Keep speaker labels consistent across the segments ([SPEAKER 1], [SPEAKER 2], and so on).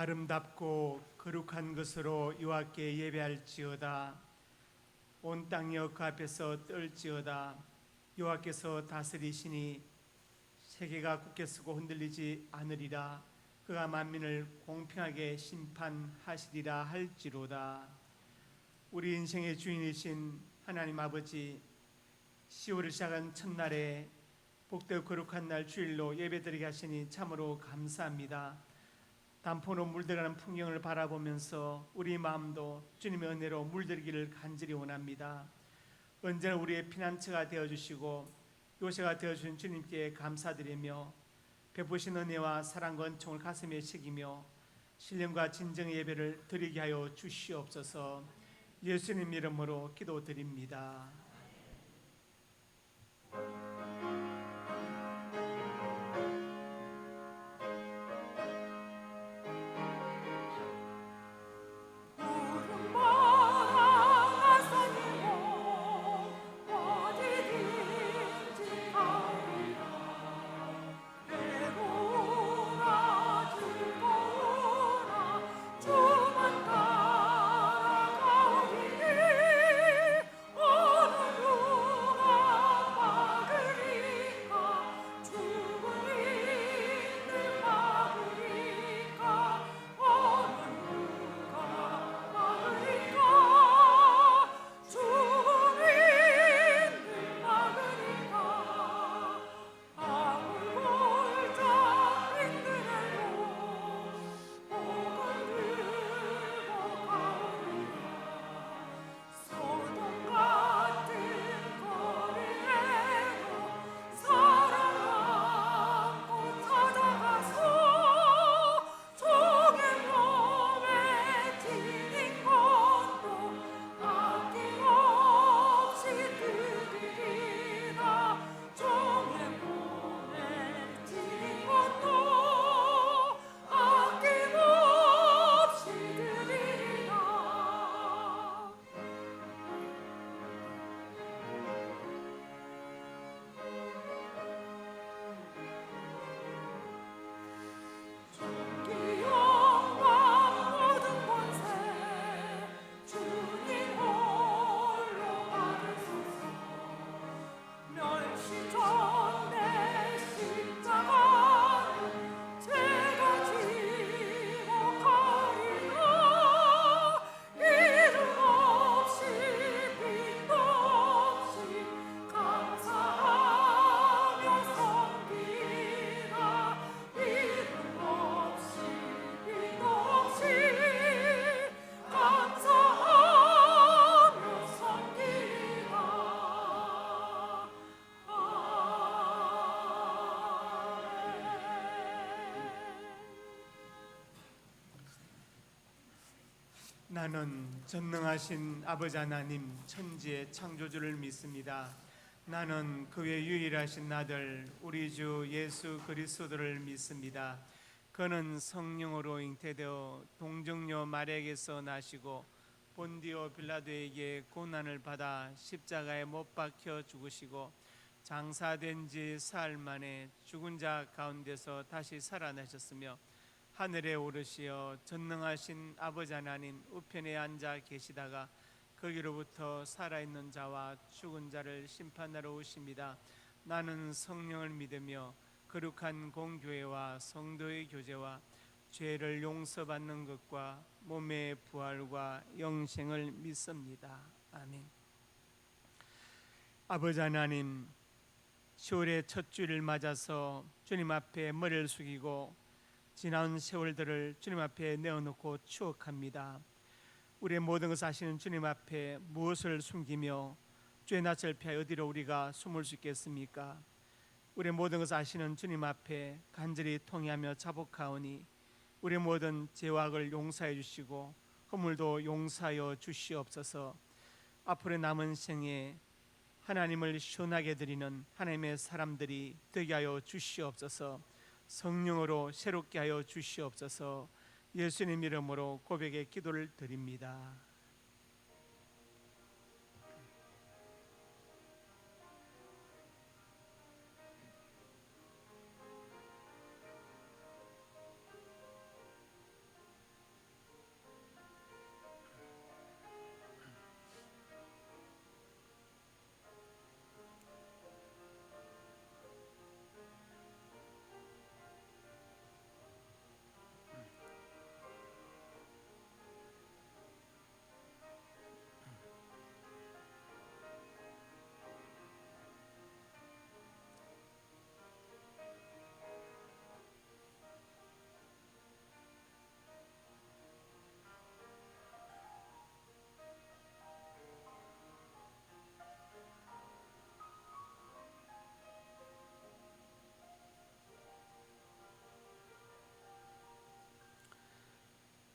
[SPEAKER 1] 아름답고 거룩한 것으로 여호와께 예배할지어다. 온 땅이여 그 앞에서 떨지어다. 여호와께서 다스리시니 세계가 굳게 서고 흔들리지 않으리라. 그가 만민을 공평하게 심판하시리라 할지로다. 우리 인생의 주인이신 하나님 아버지, 10월을 시작한 첫날에 복되고 거룩한 날 주일로 예배드리게 하시니 참으로 감사합니다. 단포로 물들어가는 풍경을 바라보면서 우리 마음도 주님의 은혜로 물들기를 간절히 원합니다. 언제나 우리의 피난처가 되어주시고 요새가 되어주신 주님께 감사드리며 베푸신 은혜와 사랑과 은총을 가슴에 새기며 신령과 진정의 예배를 드리게 하여 주시옵소서. 예수님 이름으로 기도드립니다. 나는 전능하신 아버지 하나님 천지의 창조주를 믿습니다. 나는 그의 유일하신 아들 우리 주 예수 그리스도를 믿습니다. 그는 성령으로 잉태되어 동정녀 마리아에게서 나시고 본디오 빌라도에게 고난을 받아 십자가에 못 박혀 죽으시고 장사된 지 사흘 만에 죽은 자 가운데서 다시 살아나셨으며 하늘에 오르시어 전능하신 아버지 하나님 우편에 앉아 계시다가 거기로부터 살아있는 자와 죽은 자를 심판하러 오십니다. 나는 성령을 믿으며 거룩한 공교회와 성도의 교제와 죄를 용서받는 것과 몸의 부활과 영생을 믿습니다. 아멘. 아버지 하나님, 10월의 첫 주일을 맞아서 주님 앞에 머리를 숙이고 지나온 세월들을 주님 앞에 내어놓고 추억합니다. 우리의 모든 것을 아시는 주님 앞에 무엇을 숨기며 주의 낯을 피하여 어디로 우리가 숨을 수 있겠습니까? 우리의 모든 것을 아시는 주님 앞에 간절히 통회하며 자복하오니 우리의 모든 죄와 악을 용서해 주시고 허물도 용서하여 주시옵소서. 앞으로 남은 생에 하나님을 시원하게 드리는 하나님의 사람들이 되게 하여 주시옵소서. 성령으로 새롭게 하여 주시옵소서. 예수님 이름으로 고백의 기도를 드립니다.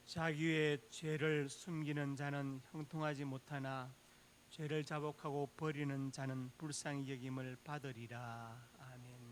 [SPEAKER 1] 자기의 죄를 숨기는 자는 형통하지 못하나 죄를 자복하고 버리는 자는 불쌍히 여김을 받으리라. 아멘.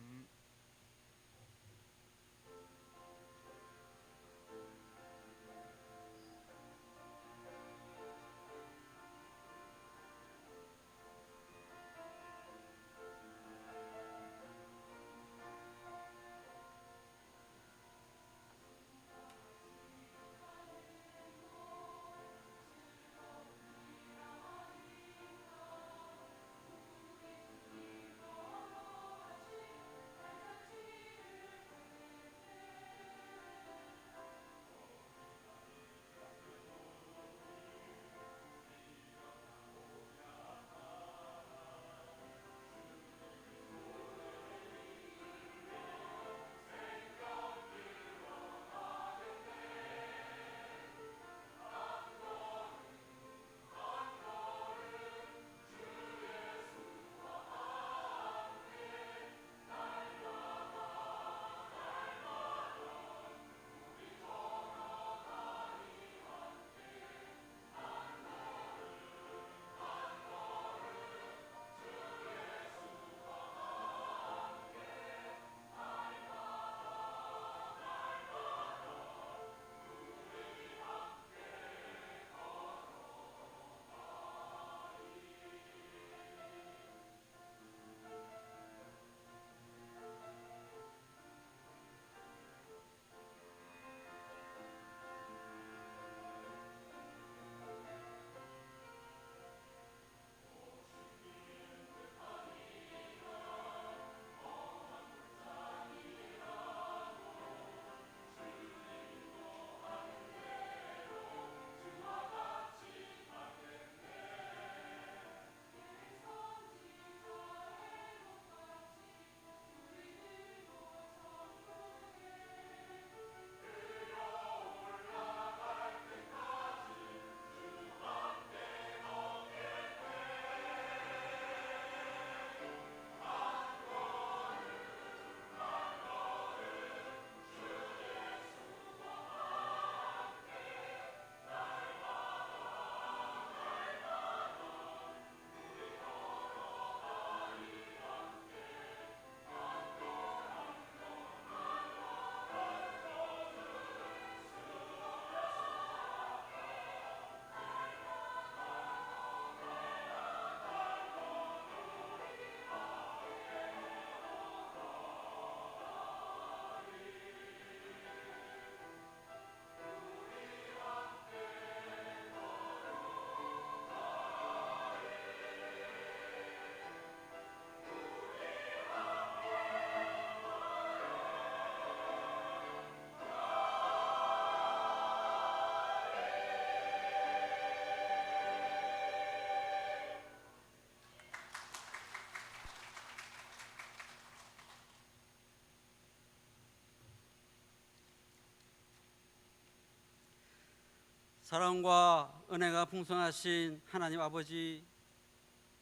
[SPEAKER 2] 사랑과 은혜가 풍성하신 하나님 아버지,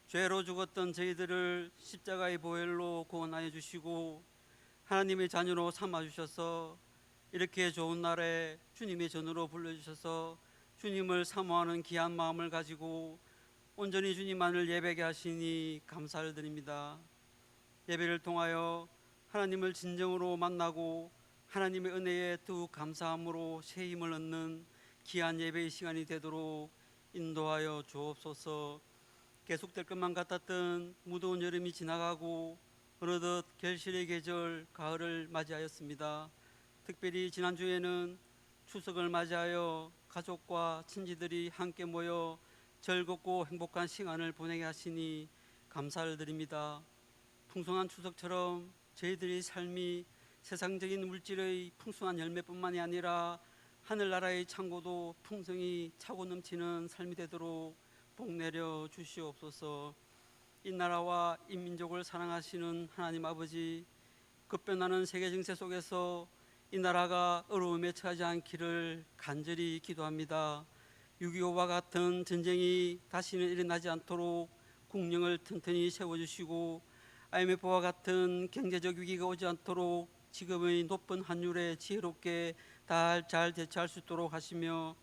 [SPEAKER 2] 죄로 죽었던 저희들을 십자가의 보혈로 구원하여 주시고 하나님의 자녀로 삼아 주셔서 이렇게 좋은 날에 주님의 전으로 불러주셔서 주님을 사모하는 귀한 마음을 가지고 온전히 주님만을 예배하게 하시니 감사를 드립니다. 예배를 통하여 하나님을 진정으로 만나고 하나님의 은혜에 더욱 감사함으로 새 힘을 얻는 귀한 예배의 시간이 되도록 인도하여 주옵소서. 계속될 것만 같았던 무더운 여름이 지나가고 어느덧 결실의 계절 가을을 맞이하였습니다. 특별히 지난주에는 추석을 맞이하여 가족과 친지들이 함께 모여 즐겁고 행복한 시간을 보내게 하시니 감사를 드립니다. 풍성한 추석처럼 저희들의 삶이 세상적인 물질의 풍성한 열매뿐만이 아니라 하늘나라의 창고도 풍성히 차고 넘치는 삶이 되도록 복 내려 주시옵소서. 이 나라와 이 민족을 사랑하시는 하나님 아버지, 급변하는 세계 정세 속에서 이 나라가 어려움에 처하지 않기를 간절히 기도합니다. 6.25와 같은 전쟁이 다시는 일어나지 않도록 국령을 튼튼히 세워주시고 IMF와 같은 경제적 위기가 오지 않도록 지금의 높은 환율에 지혜롭게 잘 대처할 수 있도록 하시며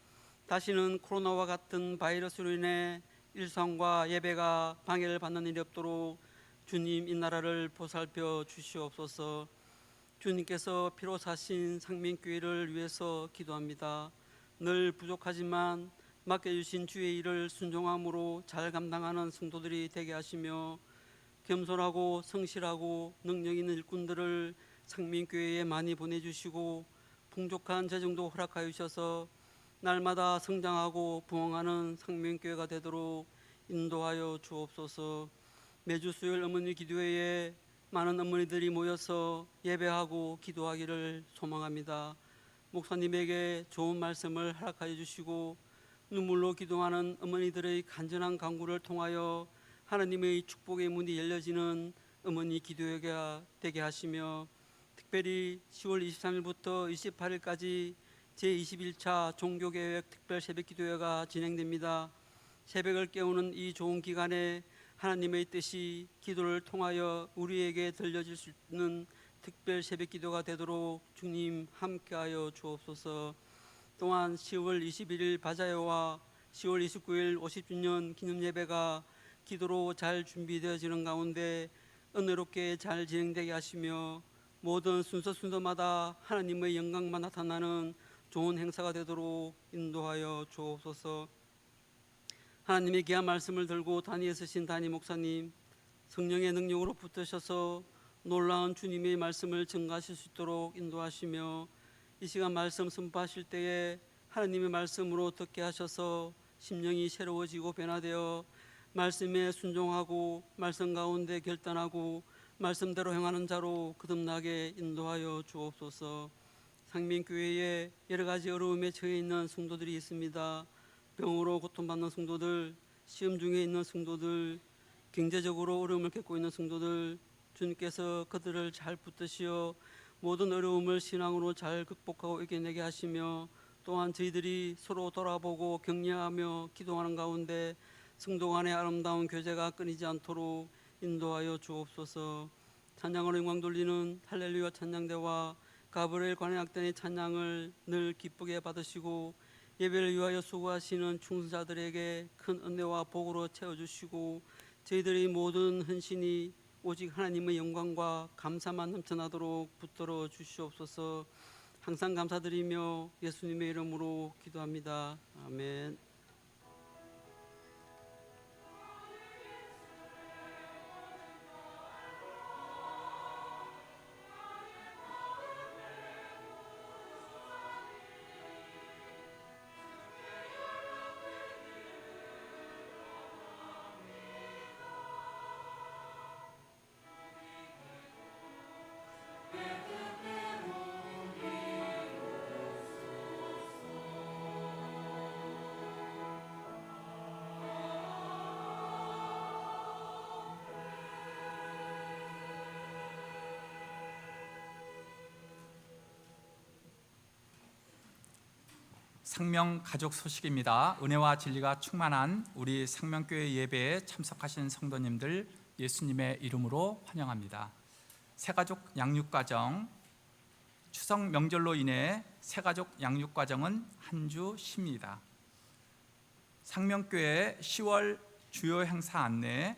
[SPEAKER 2] 다시는 코로나와 같은 바이러스로 인해 일상과 예배가 방해를 받는 일이 없도록 주님 이 나라를 보살펴 주시옵소서. 주님께서 피로 사신 상민교회를 위해서 기도합니다. 늘 부족하지만 맡겨주신 주의 일을 순종함으로 잘 감당하는 성도들이 되게 하시며 겸손하고 성실하고 능력 있는 일꾼들을 상민교회에 많이 보내주시고 풍족한 재정도 허락하여 주셔서 날마다 성장하고 부흥하는 상민교회가 되도록 인도하여 주옵소서. 매주 수요일 어머니 기도회에 많은 어머니들이 모여서 예배하고 기도하기를 소망합니다. 목사님에게 좋은 말씀을 허락하여 주시고 눈물로 기도하는 어머니들의 간절한 간구를 통하여 하나님의 축복의 문이 열려지는 어머니 기도회가 되게 하시며 특별히 10월 23일부터 28일까지 제21차 종교계획 특별 새벽기도회가 진행됩니다. 새벽을 깨우는 이 좋은 기간에 하나님의 뜻이 기도를 통하여 우리에게 들려질 수 있는 특별 새벽기도가 되도록 주님 함께하여 주옵소서. 또한 10월 21일 바자회와 10월 29일 50주년 기념예배가 기도로 잘 준비되어지는 가운데 은혜롭게 잘 진행되게 하시며 모든 순서마다 하나님의 영광만 나타나는 좋은 행사가 되도록 인도하여 주옵소서. 하나님의 귀한 말씀을 들고 단위에 서신 담임 목사님, 성령의 능력으로 붙드셔서 놀라운 주님의 말씀을 증거하실 수 있도록 인도하시며 이 시간 말씀 선포하실 때에 하나님의 말씀으로 듣게 하셔서 심령이 새로워지고 변화되어 말씀에 순종하고 말씀 가운데 결단하고 말씀대로 행하는 자로 거듭나게 인도하여 주옵소서. 상민교회에 여러 가지 어려움에 처해 있는 성도들이 있습니다. 병으로 고통받는 성도들, 시험 중에 있는 성도들, 경제적으로 어려움을 겪고 있는 성도들, 주님께서 그들을 잘 붙드시어 모든 어려움을 신앙으로 잘 극복하고 이겨내게 하시며 또한 저희들이 서로 돌아보고 격려하며 기도하는 가운데 성도 간의 아름다운 교제가 끊이지 않도록 인도하여 주옵소서. 찬양으로 영광 돌리는 할렐루야 찬양대와 가브리엘 관현악단의 찬양을 늘 기쁘게 받으시고 예배를 위하여 수고하시는 충성자들에게 큰 은혜와 복으로 채워주시고 저희들의 모든 헌신이 오직 하나님의 영광과 감사만 넘쳐나도록 붙들어 주시옵소서. 항상 감사드리며 예수님의 이름으로 기도합니다. 아멘.
[SPEAKER 3] 상명 가족 소식입니다. 은혜와 진리가 충만한 우리 상명교회 예배에 참석하신 성도님들 예수님의 이름으로 환영합니다. 새가족 양육과정, 추석 명절로 인해 새가족 양육과정은 한 주 쉽니다. 상명교회 10월 주요 행사 안내,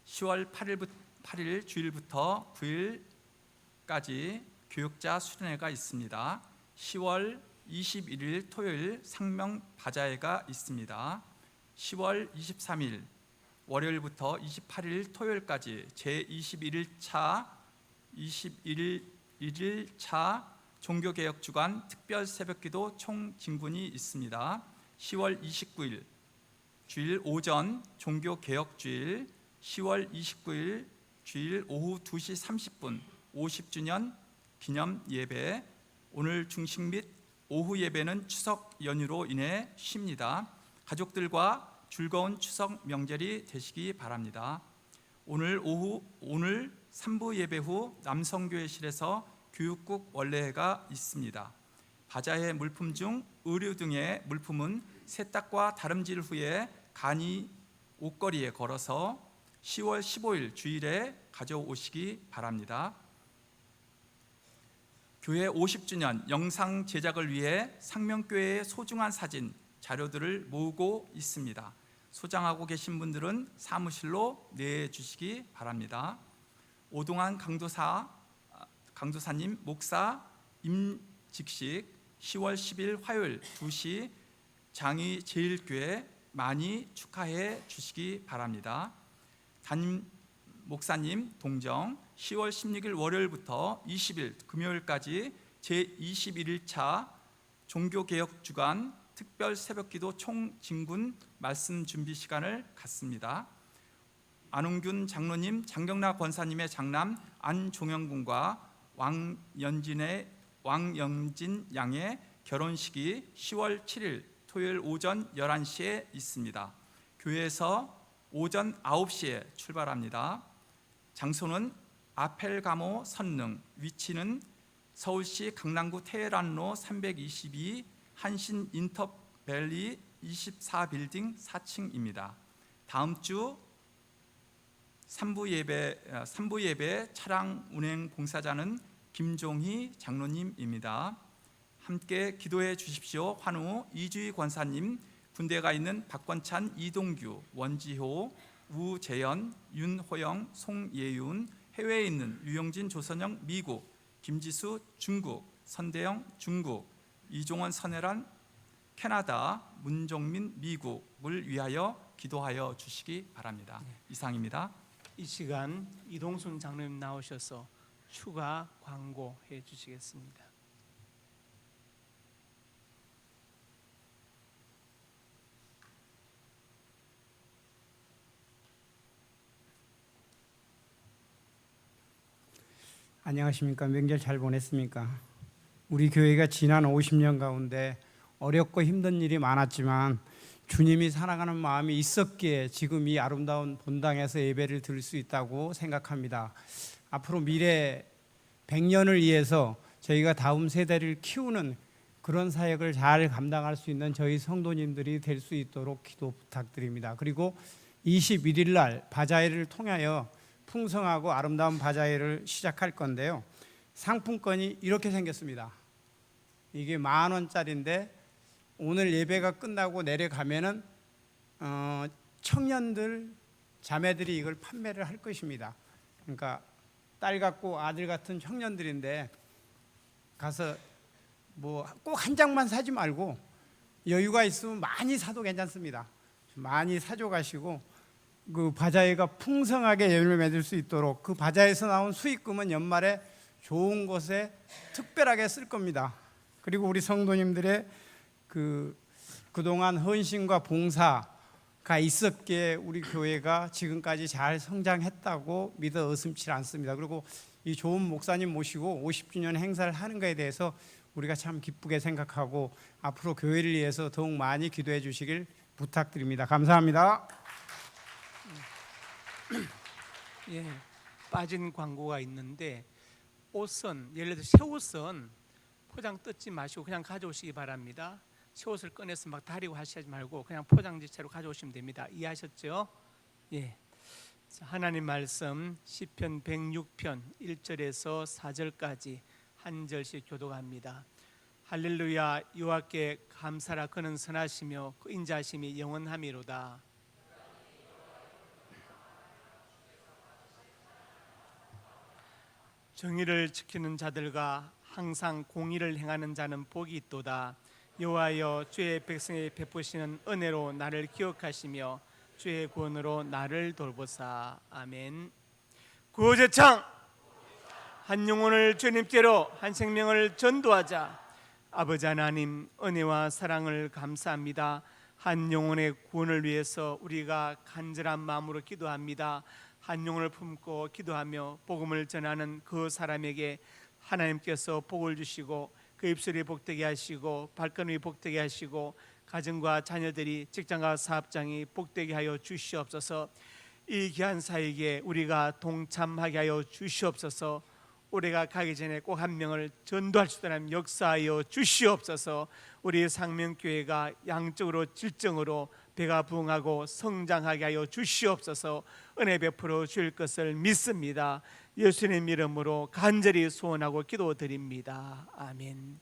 [SPEAKER 3] 10월 8일 주일부터 9일까지 교육자 수련회가 있습니다. 10월 21일 토요일 상명 바자회가 있습니다. 10월 23일 월요일부터 28일 토요일까지 제21일차 종교개혁주간 특별 새벽기도 총진군이 있습니다. 10월 29일 주일 오전 종교개혁주일, 10월 29일 주일 오후 2시 30분 50주년 기념예배, 오늘 중식 및 오후 예배는 추석 연휴로 인해 쉽니다. 가족들과 즐거운 추석 명절이 되시기 바랍니다. 오늘 3부 예배 후 남성교회실에서 교육국 원래회가 있습니다. 바자회 물품 중 의류 등의 물품은 세탁과 다름질 후에 간이 옷걸이에 걸어서 10월 15일 주일에 가져오시기 바랍니다. 교회 50주년 영상 제작을 위해 상명교회의 소중한 사진, 자료들을 모으고 있습니다. 소장하고 계신 분들은 사무실로 내주시기 바랍니다. 오동환 강도사님 목사 임직식 10월 10일 화요일 2시 장위 제일교회 많이 축하해 주시기 바랍니다. 담임 목사님 동정 10월 16일 월요일부터 20일 금요일까지 제21일차 종교개혁주간 특별 새벽기도 총진군 말씀 준비 시간을 갖습니다. 안웅균 장로님, 장경라 권사님의 장남 안종영 군과 왕영진 양의 결혼식이 10월 7일 토요일 오전 11시에 있습니다. 교회에서 오전 9시에 출발합니다. 장소는 아펠가모 선릉, 위치는 서울시 강남구 테헤란로 322 한신 인터밸리 24빌딩 4층입니다. 다음 주 3부 예배 차량 운행 봉사자는 김종희 장로님입니다. 함께 기도해 주십시오. 환우 이주희 권사님, 군대가 있는 박권찬, 이동규, 원지호, 우재현, 윤호영, 송예윤, 해외에 있는 류영진, 조선영, 미국, 김지수, 중국, 선대영, 중국, 이종원, 선혜란, 캐나다, 문종민, 미국을 위하여 기도하여 주시기 바랍니다. 이상입니다.
[SPEAKER 1] 이 시간 이동순 장로님 나오셔서 추가 광고해 주시겠습니다.
[SPEAKER 4] 안녕하십니까? 명절 잘 보냈습니까? 우리 교회가 지난 50년 가운데 어렵고 힘든 일이 많았지만 주님이 사랑하는 마음이 있었기에 지금 이 아름다운 본당에서 예배를 드릴 수 있다고 생각합니다. 앞으로 미래 100년을 위해서 저희가 다음 세대를 키우는 그런 사역을 잘 감당할 수 있는 저희 성도님들이 될 수 있도록 기도 부탁드립니다. 그리고 21일 날 바자회를 통하여 풍성하고 아름다운 바자회를 시작할 건데요. 상품권이 이렇게 생겼습니다. 이게 10,000원짜리인데 오늘 예배가 끝나고 내려가면은 청년들, 자매들이 이걸 판매를 할 것입니다. 그러니까 딸 같고 아들 같은 청년들인데 가서 뭐 꼭 한 장만 사지 말고 여유가 있으면 많이 사도 괜찮습니다. 많이 사줘 가시고 그 바자회가 풍성하게 열매 맺을 수 있도록 그 바자회에서 나온 수익금은 연말에 좋은 곳에 특별하게 쓸 겁니다. 그리고 우리 성도님들의 그동안 헌신과 봉사가 있었기에 우리 교회가 지금까지 잘 성장했다고 믿어 의심치 않습니다. 그리고 이 좋은 목사님 모시고 50주년 행사를 하는 것에 대해서 우리가 참 기쁘게 생각하고 앞으로 교회를 위해서 더욱 많이 기도해 주시길 부탁드립니다. 감사합니다.
[SPEAKER 1] 예, 빠진 광고가 있는데 옷은 예를 들어 새옷은 포장 뜯지 마시고 그냥 가져오시기 바랍니다. 새옷을 꺼내서 막 다리고 하시지 말고 그냥 포장지체로 가져오시면 됩니다. 이해하셨죠? 예. 자, 하나님 말씀 시편 106편 1절에서 4절까지 한 절씩 교독합니다. 할렐루야, 여호와께 감사라. 그는 선하시며 그 인자하심이 영원하미로다. 정의를 지키는 자들과 항상 공의를 행하는 자는 복이 있도다. 여호와여, 주의 백성에 베푸시는 은혜로 나를 기억하시며 주의 구원으로 나를 돌보사. 아멘. 구호제창. 한 영혼을 주님께로, 한 생명을 전도하자. 아버지 하나님, 은혜와 사랑을 감사합니다. 한 영혼의 구원을 위해서 우리가 간절한 마음으로 기도합니다. 한 영혼을 품고 기도하며 복음을 전하는 그 사람에게 하나님께서 복을 주시고 그 입술이 복되게 하시고 발걸음이 복되게 하시고 가정과 자녀들이, 직장과 사업장이 복되게 하여 주시옵소서. 이 귀한 사역에 우리가 동참하게 하여 주시옵소서. 올해가 가기 전에 꼭 한 명을 전도할 수 있도록 역사하여 주시옵소서. 우리 상명교회가 양적으로 질적으로 배가 부흥하고 성장하게 하여 주시옵소서. 은혜 베풀어 주실 것을 믿습니다. 예수님 이름으로 간절히 소원하고 기도드립니다. 아멘.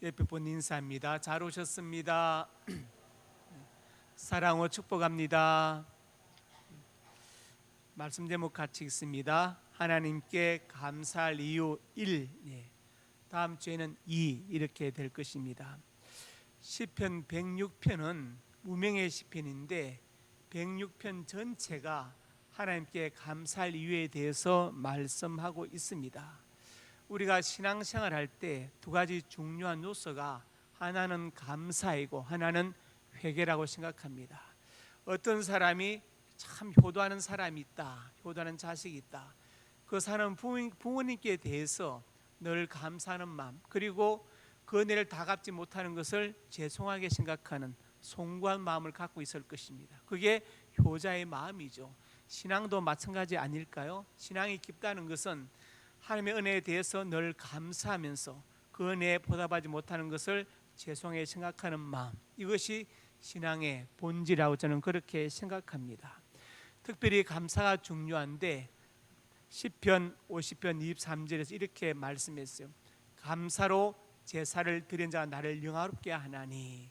[SPEAKER 1] 옆에 분 인사합니다. 잘 오셨습니다. 사랑으로 축복합니다. 말씀 제목 같이 읽습니다. 하나님께 감사할 이유 1, 다음 주에는 2 이렇게 될 것입니다. 시편 106편은 무명의 시편인데 106편 전체가 하나님께 감사할 이유에 대해서 말씀하고 있습니다. 우리가 신앙생활 할 때 두 가지 중요한 요소가 하나는 감사이고 하나는 회개라고 생각합니다. 어떤 사람이 참 효도하는 사람이 있다, 효도하는 자식이 있다. 그 사람 부모님께 대해서 늘 감사하는 마음, 그리고 그 은혜를 다 갚지 못하는 것을 죄송하게 생각하는 송구한 마음을 갖고 있을 것입니다. 그게 효자의 마음이죠. 신앙도 마찬가지 아닐까요? 신앙이 깊다는 것은 하나님의 은혜에 대해서 늘 감사하면서 그 은혜에 보답하지 못하는 것을 죄송하게 생각하는 마음, 이것이 신앙의 본질이라고 저는 그렇게 생각합니다. 특별히 감사가 중요한데 시편 50편 23절에서 이렇게 말씀했어요. 감사로 제사를 드린 자가 나를 영화롭게 하나니.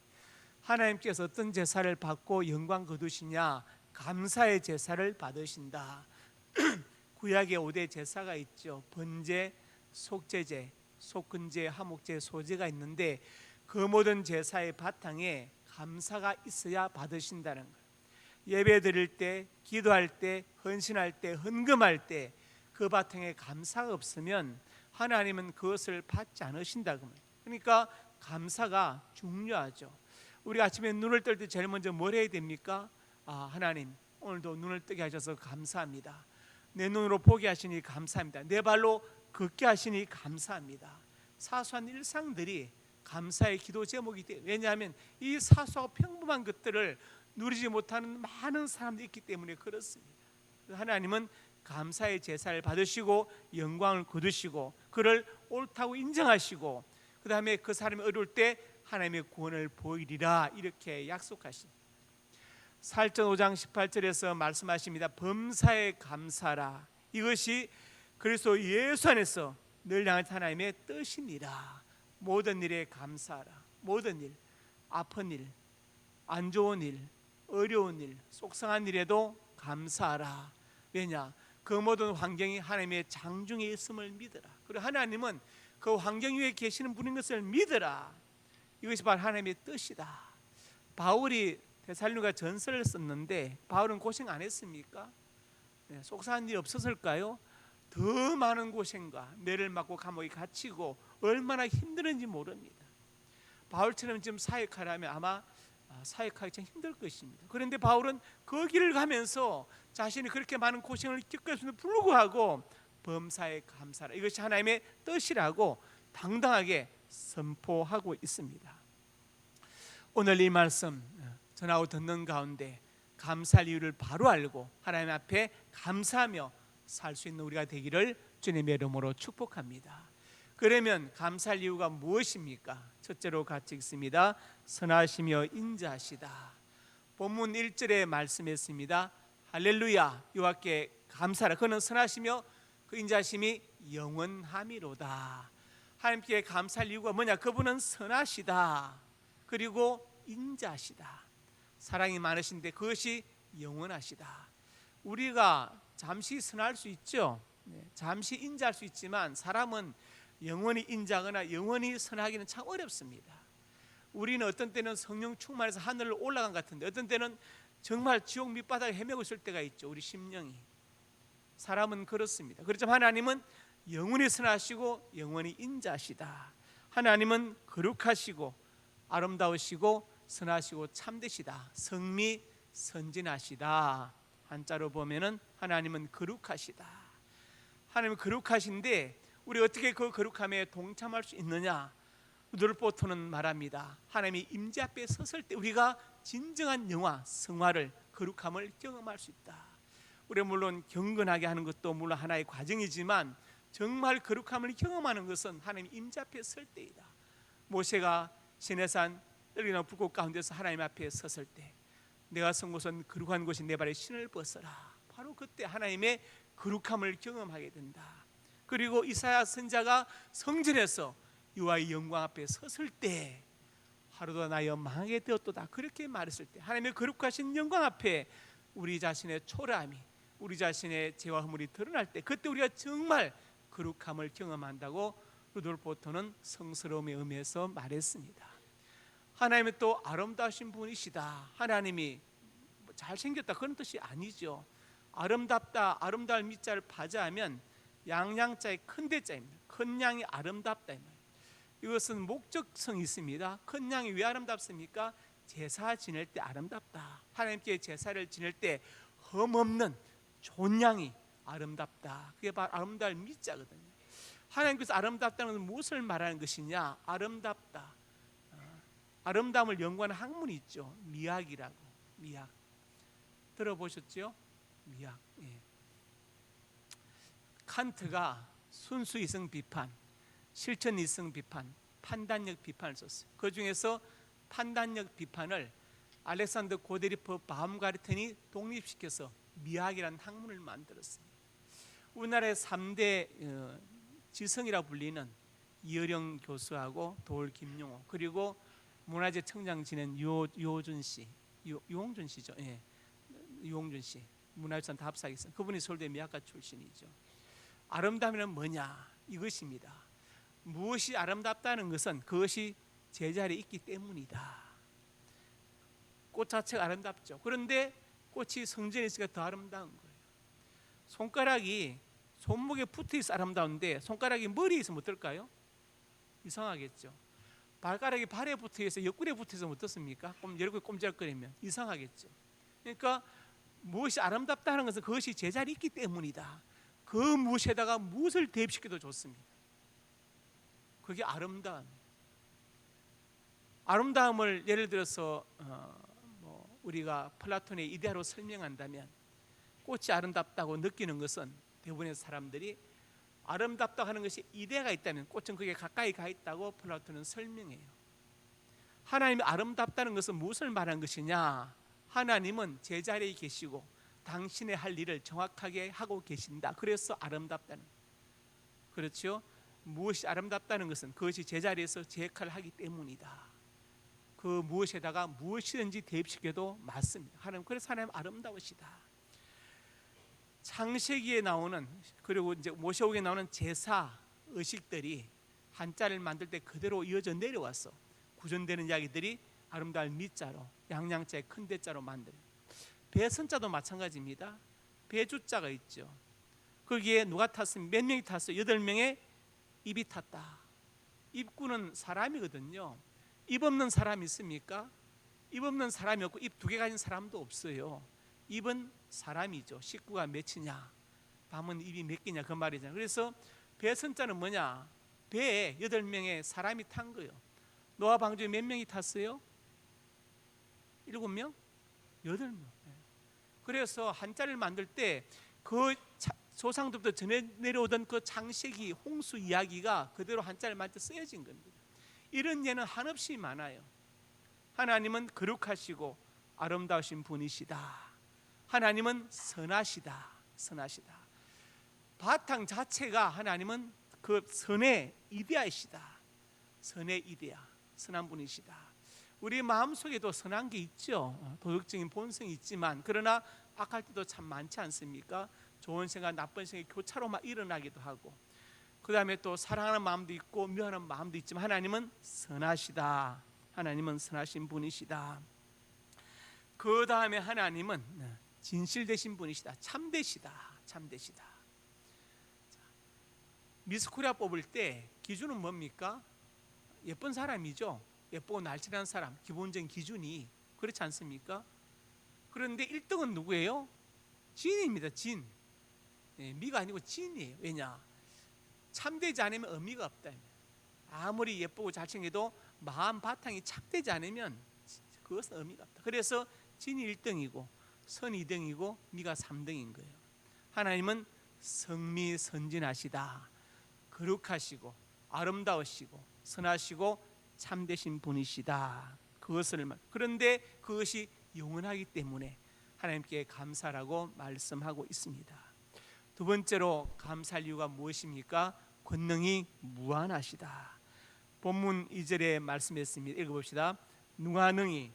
[SPEAKER 1] 하나님께서 어떤 제사를 받고 영광 거두시냐? 감사의 제사를 받으신다. 구약에 5대 제사가 있죠. 번제, 속죄제, 속근제, 화목제, 소제가 있는데 그 모든 제사의 바탕에 감사가 있어야 받으신다는 거예요. 예배 드릴 때, 기도할 때, 헌신할 때, 헌금할 때 그 바탕에 감사가 없으면 하나님은 그것을 받지 않으신다. 그러니까 감사가 중요하죠. 우리 아침에 눈을 뜰 때 제일 먼저 뭘 해야 됩니까? 하나님 오늘도 눈을 뜨게 하셔서 감사합니다. 내 눈으로 보게 하시니 감사합니다. 내 발로 걷게 하시니 감사합니다. 사소한 일상들이 감사의 기도 제목이 돼요. 왜냐하면 이 사소하고 평범한 것들을 누리지 못하는 많은 사람들이 있기 때문에 그렇습니다. 하나님은 감사의 제사를 받으시고 영광을 거두시고 그를 옳다고 인정하시고 그 다음에 그 사람이 어려울 때 하나님의 구원을 보이리라 이렇게 약속하십니다. 사일전 5장 18절에서 말씀하십니다. 범사에 감사라. 이것이 그리스도 예수 안에서 늘 향한 하나님의 뜻이니라. 모든 일에 감사하라. 모든 일, 아픈 일, 안 좋은 일, 어려운 일, 속상한 일에도 감사하라. 왜냐? 그 모든 환경이 하나님의 장중에 있음을 믿으라. 그리고 하나님은 그 환경 위에 계시는 분인 것을 믿으라. 이것이 바로 하나님의 뜻이다. 바울이 데살로니가 전서를 썼는데 바울은 고생 안 했습니까? 속상한 일이 없었을까요? 더 많은 고생과 매를 맞고 감옥에 갇히고 얼마나 힘들었는지 모릅니다. 바울처럼 지금 사역하려면 아마 사역하기 참 힘들 것입니다. 그런데 바울은 그 길을 가면서 자신이 그렇게 많은 고생을 겪었음에도 불구하고 범사에 감사라. 이것이 하나님의 뜻이라고 당당하게 선포하고 있습니다. 오늘 이 말씀 전하고 듣는 가운데 감사할 이유를 바로 알고 하나님 앞에 감사하며 살 수 있는 우리가 되기를 주님의 이름으로 축복합니다. 그러면 감사할 이유가 무엇입니까? 첫째로 같이 읽습니다. 선하시며 인자하시다. 본문 1절에 말씀했습니다. 할렐루야 여호와께 감사하라. 그는 선하시며 그 인자하심이 영원함이로다. 하나님께 감사할 이유가 뭐냐? 그분은 선하시다. 그리고 인자하시다. 사랑이 많으신데 그것이 영원하시다. 우리가 잠시 선할 수 있죠. 잠시 인자할 수 있지만 사람은 영원히 인자하거나 영원히 선하기는 참 어렵습니다. 우리는 어떤 때는 성령 충만해서 하늘을 올라간 것 같은데 어떤 때는 정말 지옥 밑바닥에 헤매고 있을 때가 있죠. 우리 심령이. 사람은 그렇습니다. 그렇지만 하나님은 영원히 선하시고 영원히 인자하시다. 하나님은 거룩하시고 아름다우시고 선하시고 참되시다. 성미 선진하시다. 한자로 보면은 하나님은 거룩하시다. 하나님은 거룩하신데 우리 어떻게 그 거룩함에 동참할 수 있느냐? 누르포토는 말합니다. 하나님이 임재 앞에 섰을 때 우리가 진정한 영화, 성화를, 거룩함을 경험할 수 있다. 우리 물론 경건하게 하는 것도 물론 하나의 과정이지만 정말 거룩함을 경험하는 것은 하나님 임재 앞에 설 때이다. 모세가 시내산 떨기나 불꽃 가운데서 하나님 앞에 섰을 때 내가 선 곳은 거룩한 곳이 내 발에 신을 벗어라. 바로 그때 하나님의 거룩함을 경험하게 된다. 그리고 이사야 선지자가 성전에서 여호와의 영광 앞에 섰을 때 하루도 나여 망하게 되었도다 그렇게 말했을 때 하나님의 거룩하신 영광 앞에 우리 자신의 초라함이 우리 자신의 죄와 허물이 드러날 때 그때 우리가 정말 거룩함을 경험한다고 루돌프 오토는 성스러움의 의미에서 말했습니다. 하나님은 또 아름다우신 분이시다. 하나님이 잘생겼다 그런 뜻이 아니죠. 아름답다, 아름다울 밑자를 파자하면 양양자의 큰 대자입니다. 큰 양이 아름답다. 이것은 목적성이 있습니다. 큰 양이 왜 아름답습니까? 제사 지낼 때 아름답다. 하나님께 제사를 지낼 때 흠없는 좋은 양이 아름답다. 그게 바로 아름다울 밑자거든요. 하나님께서 아름답다는 것은 무엇을 말하는 것이냐? 아름답다. 아름다움을 연구하는 학문이 있죠. 미학이라고. 미학 들어보셨죠? 미학. 예. 칸트가 순수 이성 비판, 실천 이성 비판, 판단력 비판을 썼어요. 그 중에서 판단력 비판을 알렉산더 고데리프 바움가르텐이 독립시켜서 미학이라는 학문을 만들었습니다. 우리나라의 3대 지성이라 불리는 이어령 교수하고 도울 김용호 그리고 문화재 청장 지낸 유홍준 씨죠. 예. 유홍준 씨 문화유산 다 합사하겠습니다. 그분이 서울대 미학과 출신이죠. 아름다움은 뭐냐? 이것입니다. 무엇이 아름답다는 것은 그것이 제자리에 있기 때문이다. 꽃 자체가 아름답죠. 그런데 꽃이 성전에 있으니까 더 아름다운 거예요. 손가락이 손목에 붙어 있어 아름다운데 손가락이 머리에 있으면 어떨까요? 이상하겠죠. 발가락이 발에 붙어 있어 옆구리에 붙어 있으면 어떻습니까? 여러분 꼼지락거리면 이상하겠죠. 그러니까 무엇이 아름답다는 것은 그것이 제자리에 있기 때문이다. 그 무엇에다가 무엇을 대입시켜도 좋습니다. 그게 아름다움을 예를 들어서 우리가 플라톤의 이데아로 설명한다면 꽃이 아름답다고 느끼는 것은 대부분의 사람들이 아름답다고 하는 것이 이데아가 있다면 꽃은 그게 가까이 가 있다고 플라톤은 설명해요. 하나님이 아름답다는 것은 무엇을 말하는 것이냐? 하나님은 제자리에 계시고 당신의 할 일을 정확하게 하고 계신다. 그래서 아름답다는 거예요. 그렇죠? 무엇이 아름답다는 것은 그것이 제자리에서 제 역할을 하기 때문이다. 그 무엇에다가 무엇이든지 대입시켜도 맞습니다. 하나님 그래서 하나님 아름다우시다. 창세기에 나오는 그리고 이제 모세오경에 나오는 제사 의식들이 한자를 만들 때 그대로 이어져 내려와서 구전되는 이야기들이 아름다울 밑자로 양양자의 큰 대자로 만들어요. 배선자도 마찬가지입니다. 배주자가 있죠. 거기에 누가 탔으면 몇 명이 탔어요? 8명의 입이 탔다. 입구는 사람이거든요. 입 없는 사람이 있습니까? 입 없는 사람이 없고 입 2개 가진 사람도 없어요. 입은 사람이죠. 식구가 몇이냐, 밤은 입이 몇 개냐 그 말이잖아요. 그래서 배선자는 뭐냐? 배에 8명의 사람이 탄 거예요. 노아 방주에 몇 명이 탔어요? 7명? 8명. 그래서 한자를 만들 때 그 조상들부터 전해 내려오던 그 창세기 홍수 이야기가 그대로 한자를 만들 때 쓰여진 겁니다. 이런 예는 한없이 많아요. 하나님은 거룩하시고 아름다우신 분이시다. 하나님은 선하시다. 선하시다. 바탕 자체가 하나님은 그 선의 이데아이시다. 선의 이데아, 선한 분이시다. 우리 마음속에도 선한 게 있죠. 도덕적인 본성이 있지만 그러나 악할 때도 참 많지 않습니까? 좋은 생각, 나쁜 생각이 교차로 막 일어나기도 하고 그 다음에 또 사랑하는 마음도 있고 미워하는 마음도 있지만 하나님은 선하시다. 하나님은 선하신 분이시다. 그 다음에 하나님은 진실되신 분이시다. 참되시다. 참되시다. 미스코리아 뽑을 때 기준은 뭡니까? 예쁜 사람이죠. 예쁘고 날씬한 사람, 기본적인 기준이 그렇지 않습니까? 그런데 1등은 누구예요? 진입니다. 진. 미가 아니고 진이에요. 왜냐? 참되지 않으면 의미가 없다. 아무리 예쁘고 잘생겨도 마음 바탕이 착되지 않으면 그것은 의미가 없다. 그래서 진이 1등이고 선이 2등이고 미가 3등인 거예요. 하나님은 성미선진하시다. 거룩하시고 아름다우시고 선하시고 참되신 분이시다. 그런데 그것이 영원하기 때문에 하나님께 감사라고 말씀하고 있습니다. 두 번째로 감사할 이유가 무엇입니까? 권능이 무한하시다. 본문 2절에 말씀했습니다. 읽어봅시다. 누가 능히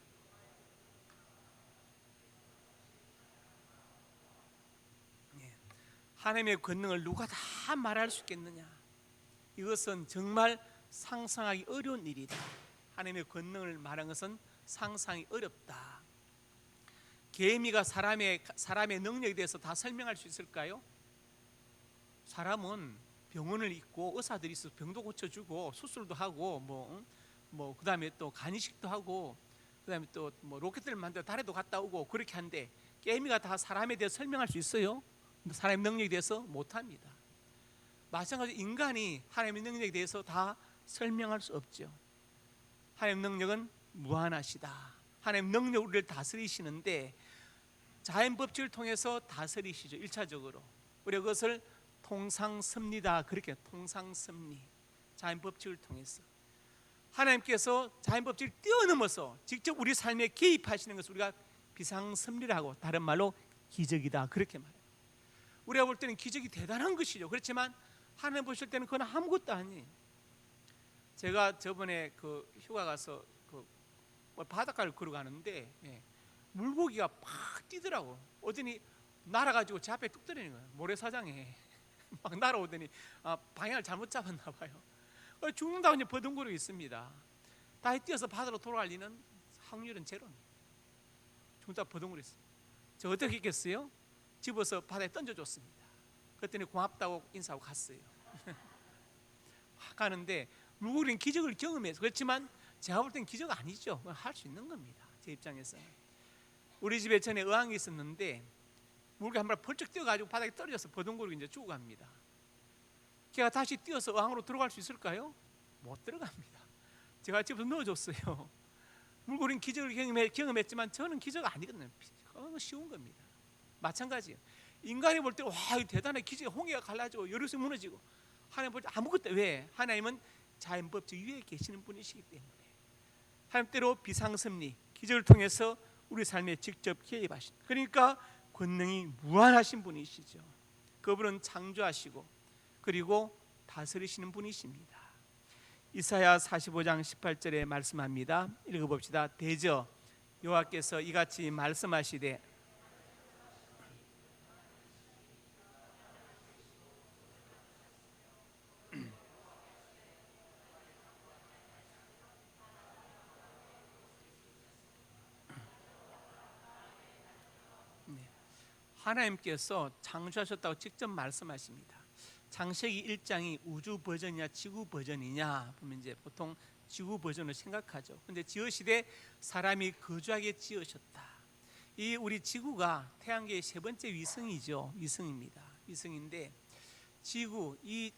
[SPEAKER 1] 하나님의 권능을 누가 다 말할 수 있겠느냐? 이것은 정말 상상하기 어려운 일이다. 하나님의 권능을 말하는 것은 상상이 어렵다. 개미가 사람의 능력에 대해서 다 설명할 수 있을까요? 사람은 병원을 있고 의사들이 있어서 병도 고쳐주고 수술도 하고 뭐 그다음에 또 간이식도 하고 그다음에 또 뭐 로켓을 만들어 달에도 갔다 오고 그렇게 한데 개미가 다 사람에 대해 설명할 수 있어요? 사람의 능력에 대해서 못합니다. 마찬가지로 인간이 하나님의 능력에 대해서 다 설명할 수 없죠. 하나님의 능력은 무한하시다. 하나님의 능력으로 우리를 다스리시는데 자연 법칙을 통해서 다스리시죠. 1차적으로 우리가 그것을 통상섭리다, 그렇게 통상섭리, 자연 법칙을 통해서 하나님께서 자연 법칙을 뛰어넘어서 직접 우리 삶에 개입하시는 것을 우리가 비상섭리라고, 다른 말로 기적이다, 그렇게 말해요. 우리가 볼 때는 기적이 대단한 것이죠. 그렇지만 하나님 보실 때는 그건 아무것도 아니에요. 제가 저번에 그 휴가 가서 그 바닷가를 걸어가는데 물고기가 팍 뛰더라고. 오더니 날아가지고 제 앞에 뚝 떨어지는 거예요. 모래사장에 막 날아오더니 방향을 잘못 잡았나 봐요. 죽는다고 이제 버둥거리고 있습니다. 다시 뛰어서 바다로 돌아갈 리는 확률은 제로입니다. 죽는다고 버둥거리고 있어요. 저 어떻게 했겠어요? 집어서 바다에 던져줬습니다. 그랬더니 고맙다고 인사하고 갔어요. 가는데 물고기는 기적을 경험해서 그렇지만 제가 볼 땐 기적 아니죠. 할 수 있는 겁니다. 제 입장에서. 우리 집에 전에 어항이 있었는데 물고기 한 마리 벌쩍 뛰어가지고 바닥에 떨어져서 버둥거리고 이제 죽어갑니다. 걔가 다시 뛰어서 어항으로 들어갈 수 있을까요? 못 들어갑니다. 제가 집에서 넣어줬어요. 물고기는 기적을 경험했지만 저는 기적 아니거든요. 그건 쉬운 겁니다. 마찬가지예요. 인간이 볼 때 와 대단해, 기적, 홍해가 갈라지고 여럿이 무너지고, 하나님 볼 때 아무것도. 왜? 하나님은 자연 법칙 위에 계시는 분이시기 때문에 하나님 때로 비상섭리, 기적을 통해서 우리 삶에 직접 개입하신, 그러니까 권능이 무한하신 분이시죠. 그분은 창조하시고 그리고 다스리시는 분이십니다. 이사야 45장 18절에 말씀합니다. 읽어봅시다. 대저 여호와께서 이같이 말씀하시되 하나님께서 창조하셨다고 직접 말씀하십니다. 창세기 1장이 우주 버전이냐 지구 버전이냐 보면 이제 보통 지구 버전을 생각하죠. 근데 지으시되 사람이 거주하게 지으셨다. 이 우리 지구가 태양계의 세 번째 위성이죠. 위성입니다. 위성인데 지구, 이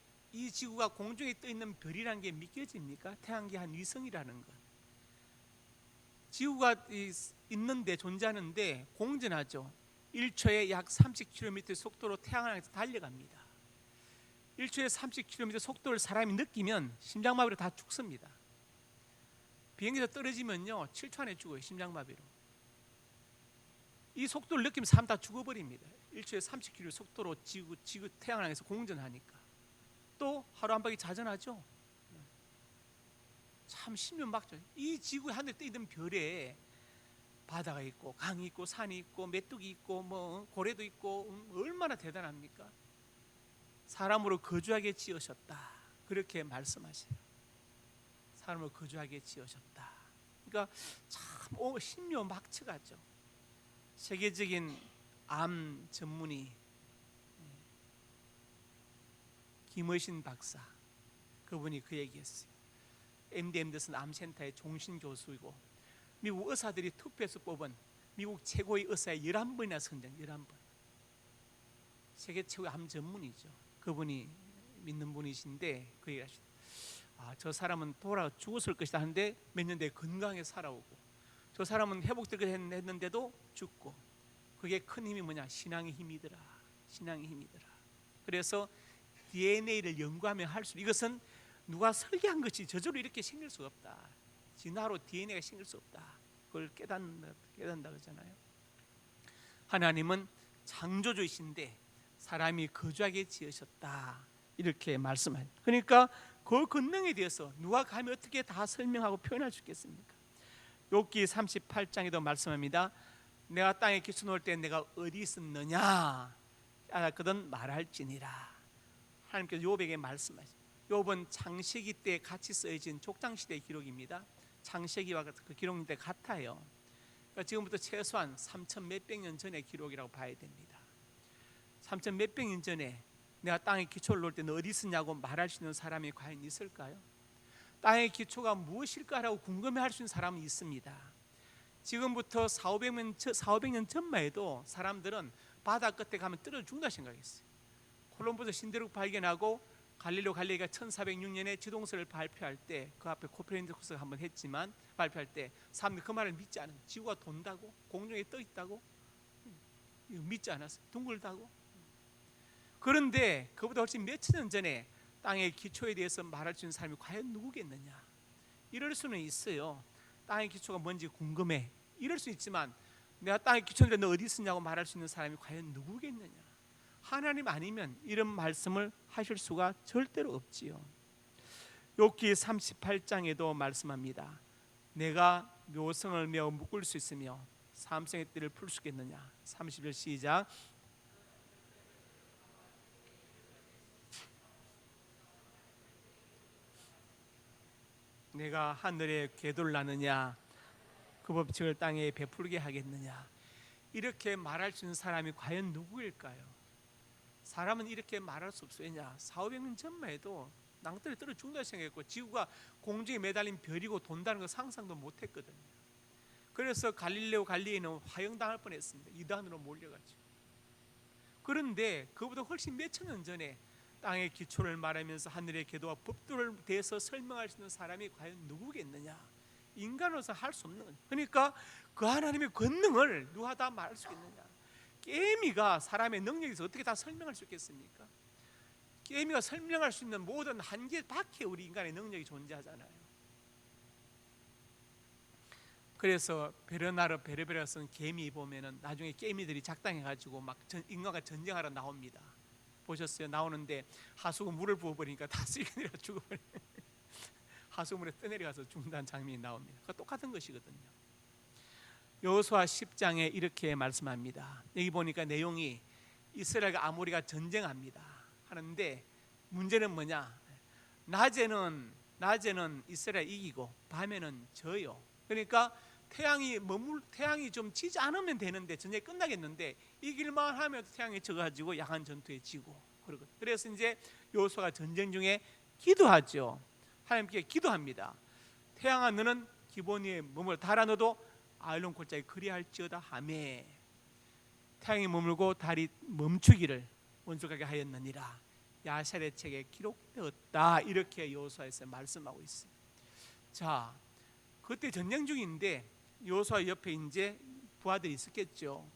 [SPEAKER 1] 지구가 공중에 떠 있는 별이라는 게 믿겨집니까? 태양계 한 위성이라는 것. 지구가 있는데, 존재하는데 공전하죠. 1초에 약 30km 속도로 태양을 향해서 달려갑니다. 1초에 30km 속도를 사람이 느끼면 심장마비로 다 죽습니다. 비행기에서 떨어지면요 7초 안에 죽어요. 심장마비로. 이 속도를 느끼면 사람 다 죽어버립니다. 1초에 30km 속도로 지구 태양을 향해서 공전하니까. 또 하루 한 바퀴 자전하죠. 참 신비막죠. 이 지구에 하늘에 떠 있는 별에 바다가 있고 강이 있고 산이 있고 메뚜기 있고 뭐 고래도 있고 얼마나 대단합니까? 사람으로 거주하게 지으셨다. 그렇게 말씀하세요. 사람으로 거주하게 지으셨다. 그러니까 참 신묘막측 같죠. 세계적인 암 전문의 김의신 박사, 그분이 그 얘기했어요. MD 앤더슨 암센터의 종신 교수이고 미국 의사들이 투표해서 뽑은 미국 최고의 의사의 11번이나 선정, 11번. 세계 최고의 암 전문이죠. 그분이 믿는 분이신데 그 얘기를 하시죠. 저 사람은 돌아 죽었을 것이다 하는데 몇 년 뒤에 건강하게 살아오고, 저 사람은 회복될 것 했는데도 죽고, 그게 큰 힘이 뭐냐? 신앙의 힘이더라. 신앙의 힘이더라. 그래서 DNA를 연구하며 할수록, 이것은 누가 설계한 것이 저절로 이렇게 생길 수가 없다. 진화로 DNA가 생길 수 없다. 그걸 깨닫는다 그러잖아요. 하나님은 창조주이신데 사람이 거주하게 지으셨다. 이렇게 말씀하죠. 그러니까 그 권능에 대해서 누가 감히 어떻게 다 설명하고 표현할 수 있겠습니까? 욥기 38장에도 말씀합니다. 내가 땅에 기초 놓을 때 내가 어디 있었느냐 알았거든 말할지니라. 하나님께서 욥에게 말씀하십니다. 욥은 창세기 때 같이 쓰여진 족장시대의 기록입니다. 창세기와 그 기록인데 같아요. 그러니까 지금부터 최소한 3천 몇백 년 전의 기록이라고 봐야 됩니다. 3천 몇백 년 전에 내가 땅에 기초를 놓을 때 너 어디 있었냐고 말할 수 있는 사람이 과연 있을까요? 땅의 기초가 무엇일까라고 궁금해할 수 있는 사람은 있습니다. 지금부터 4,500년 전만 해도 사람들은 바다 끝에 가면 떨어져 죽는다 생각했어요. 콜럼버스 신대륙 발견하고 갈릴레오 갈릴리가 1406년에 지동설을 발표할 때 그 앞에 코페르니쿠스가 한번 했지만 발표할 때 사람들이 그 말을 믿지 않은, 지구가 돈다고? 공중에 떠 있다고? 이거 믿지 않았어요. 둥글다고? 그런데 그보다 훨씬 몇천 년 전에 땅의 기초에 대해서 말할 수 있는 사람이 과연 누구겠느냐? 이럴 수는 있어요. 땅의 기초가 뭔지 궁금해. 이럴 수 있지만 내가 땅의 기초인데 너 어디 있었냐고 말할 수 있는 사람이 과연 누구겠느냐? 하나님 아니면 이런 말씀을 하실 수가 절대로 없지요. 욥기 38장에도 말씀합니다. 내가 묘성을 메어 묶을 수 있으며 삼성의 띠를 풀 수 있겠느냐? 30절 시작. 내가 하늘에 궤도를 나느냐? 그 법칙을 땅에 베풀게 하겠느냐? 이렇게 말할 수 있는 사람이 과연 누구일까요? 사람은 이렇게 말할 수 없어요. 왜냐? 4,500년 전만 해도 낭떠러지 떨어 죽는다 생각했고 지구가 공중에 매달린 별이고 돈다는 거 상상도 못했거든요. 그래서 갈릴레오 갈릴리는 화형당할 뻔했습니다. 이단으로 몰려가지고. 그런데 그보다 훨씬 몇천 년 전에 땅의 기초를 말하면서 하늘의 궤도와 법도를 대해서 설명할 수 있는 사람이 과연 누구겠느냐? 인간으로서 할 수 없는 거죠. 그러니까 그 하나님의 권능을 누가 다 말할 수 있느냐? 깨미가 사람의 능력에서 어떻게 다 설명할 수 있겠습니까? 깨미가 설명할 수 있는 모든 한계 밖에 우리 인간의 능력이 존재하잖아요. 그래서 베르나르 베르베르가 쓴 개미 보면은 나중에 깨미들이 작당해가지고 막 인간과 전쟁하러 나옵니다. 보셨어요? 나오는데 하수구 물을 부어버리니까 다 쓰러져 죽어버려. 하수물에 떠내려가서 죽는다는 장면이 나옵니다. 그 똑같은 것이거든요. 여호수아 10장에 이렇게 말씀합니다. 여기 보니까 내용이 이스라엘과 아모리가 전쟁합니다. 하는데 문제는 뭐냐? 낮에는 이스라엘 이기고 밤에는 져요. 그러니까 태양이 좀 지지 않으면 되는데 전쟁이 끝나겠는데 이길만 하면 태양이 져가지고 야간 전투에 지고 그러거든요. 그래서 이제 여호수아가 전쟁 중에 기도하죠. 하나님께 기도합니다. 태양아 너는 기본 위에 몸을 달아 넣어도 아일론 골짜기 그리할지어다 하매 태양이 머물고 달이 멈추기를 원수가게 하였느니라. 야샬의 책에 기록되었다. 이렇게 여호수아에서 말씀하고 있어요. 자, 그때 전쟁 중인데 여호수아 옆에 이제 부하들이 있었겠죠.